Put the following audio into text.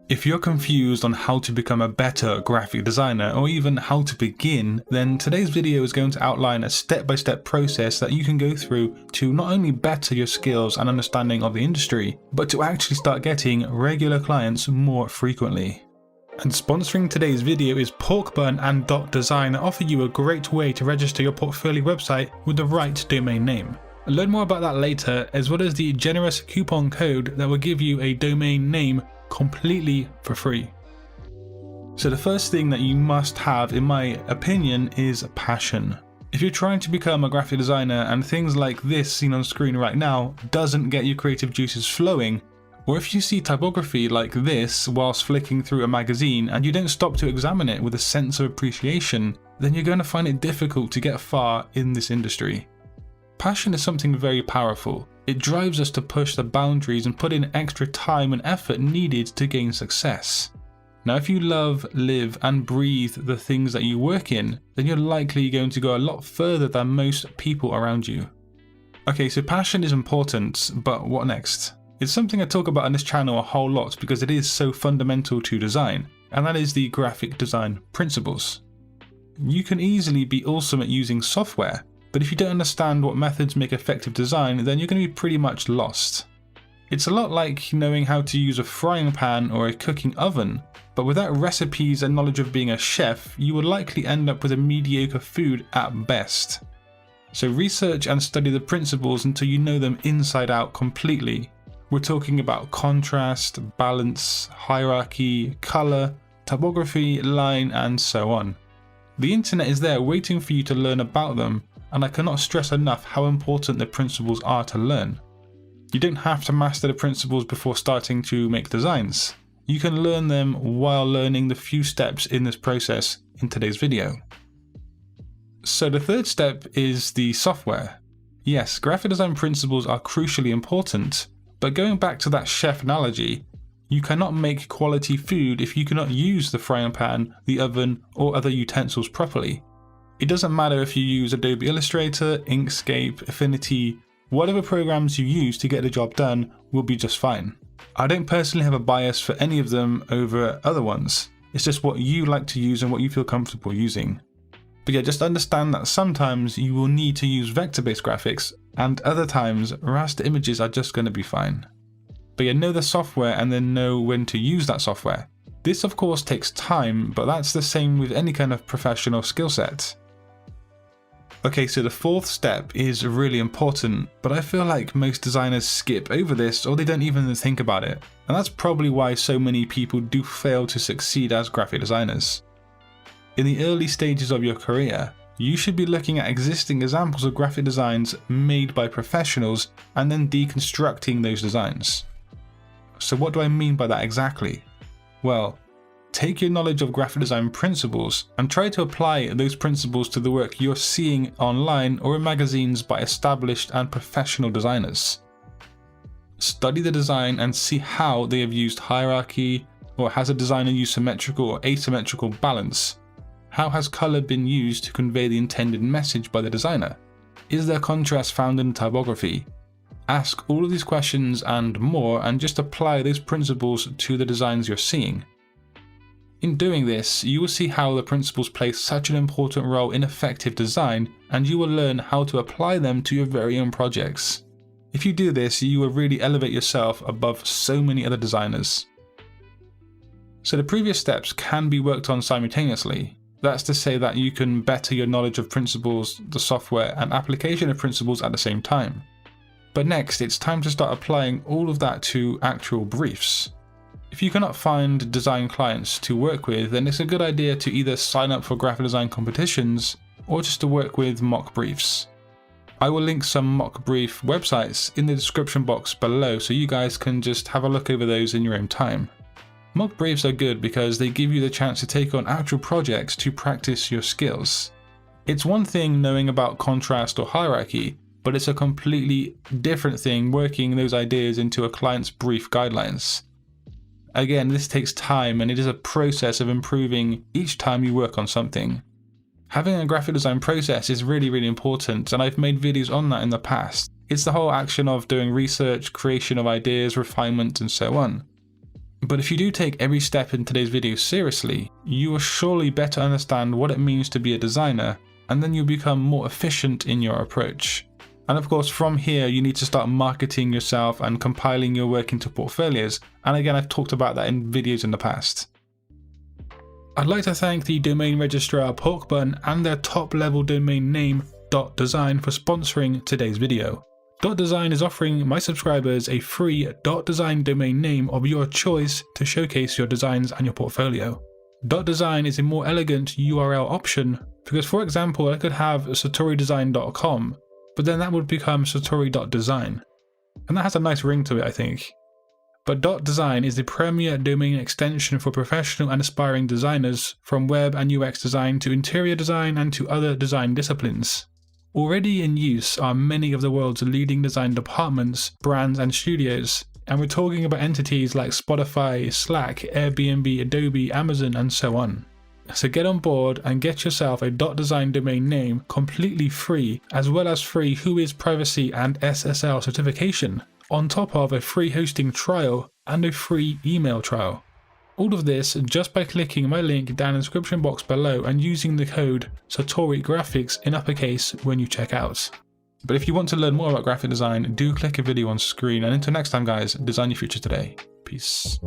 If you're confused on how to become a better graphic designer or even how to begin, then today's video is going to outline a step-by-step process that you can go through to not only better your skills and understanding of the industry, but to actually start getting regular clients more frequently. And sponsoring today's video is Porkbun and .design that offer you a great way to register your portfolio website with the right domain name. Learn more about that later, as well as the generous coupon code that will give you a domain name completely for free. So the first thing that you must have, in my opinion, is passion. If you're trying to become a graphic designer and things like this seen on screen right now doesn't get your creative juices flowing, or if you see typography like this whilst flicking through a magazine and you don't stop to examine it with a sense of appreciation, then you're going to find it difficult to get far in this industry. Passion is something very powerful. It drives us to push the boundaries and put in extra time and effort needed to gain success. Now, if you love, live and breathe the things that you work in, then you're likely going to go a lot further than most people around you. Okay, so passion is important, but what next? It's something I talk about on this channel a whole lot because it is so fundamental to design, and that is the graphic design principles. You can easily be awesome at using software, but if you don't understand what methods make effective design, then you're going to be pretty much lost. It's a lot like knowing how to use a frying pan or a cooking oven, but without recipes and knowledge of being a chef, you will likely end up with a mediocre food at best. So research and study the principles until you know them inside out completely. We're talking about contrast, balance, hierarchy, color, typography, line, and so on. The internet is there waiting for you to learn about them, and I cannot stress enough how important the principles are to learn. You don't have to master the principles before starting to make designs. You can learn them while learning the few steps in this process in today's video. So the third step is the software. Yes, graphic design principles are crucially important, but going back to that chef analogy, you cannot make quality food if you cannot use the frying pan, the oven, or other utensils properly. It doesn't matter if you use Adobe Illustrator, Inkscape, Affinity, whatever programs you use to get the job done will be just fine. I don't personally have a bias for any of them over other ones. It's just what you like to use and what you feel comfortable using. But yeah, just understand that sometimes you will need to use vector-based graphics, and other times raster images are just going to be fine. But yeah, know the software and then know when to use that software. This of course takes time, but that's the same with any kind of professional skill set. Okay, so the fourth step is really important, but I feel like most designers skip over this or they don't even think about it. And that's probably why so many people do fail to succeed as graphic designers. In the early stages of your career, you should be looking at existing examples of graphic designs made by professionals and then deconstructing those designs. So what do I mean by that exactly? Well, take your knowledge of graphic design principles and try to apply those principles to the work you're seeing online or in magazines by established and professional designers. Study the design and see how they have used hierarchy, or has a designer used symmetrical or asymmetrical balance? How has color been used to convey the intended message by the designer? Is there contrast found in typography? Ask all of these questions and more, and just apply those principles to the designs you're seeing. In doing this, you will see how the principles play such an important role in effective design, and you will learn how to apply them to your very own projects. If you do this, you will really elevate yourself above so many other designers. So the previous steps can be worked on simultaneously. That's to say that you can better your knowledge of principles, the software, and application of principles at the same time. But next, it's time to start applying all of that to actual briefs. If you cannot find design clients to work with, then it's a good idea to either sign up for graphic design competitions or just to work with mock briefs. I will link some mock brief websites in the description box below so you guys can just have a look over those in your own time. Mock briefs are good because they give you the chance to take on actual projects to practice your skills. It's one thing knowing about contrast or hierarchy, but it's a completely different thing working those ideas into a client's brief guidelines. Again, this takes time and it is a process of improving each time you work on something. Having a graphic design process is really important, and I've made videos on that in the past. It's the whole action of doing research, creation of ideas, refinement, and so on. But if you do take every step in today's video seriously, you will surely better understand what it means to be a designer, and then you'll become more efficient in your approach. And of course, from here, you need to start marketing yourself and compiling your work into portfolios. And again, I've talked about that in videos in the past. I'd like to thank the domain registrar Porkbun and their top level domain name .design for sponsoring today's video. .design is offering my subscribers a free .design domain name of your choice to showcase your designs and your portfolio. .design is a more elegant URL option because, for example, I could have satoridesign.com, but then that would become satori.design. And that has a nice ring to it, I think. But .design is the premier domain extension for professional and aspiring designers, from web and UX design to interior design and to other design disciplines. Already in use are many of the world's leading design departments, brands and studios, and we're talking about entities like Spotify, Slack, Airbnb, Adobe, Amazon and so on. So get on board and get yourself a .design domain name completely free, as well as free WHOIS privacy and SSL certification, on top of a free hosting trial and a free email trial. All of this just by clicking my link down in the description box below and using the code SatoriGraphics in uppercase when you check out. But if you want to learn more about graphic design, do click a video on screen, and until next time guys, design your future today. Peace.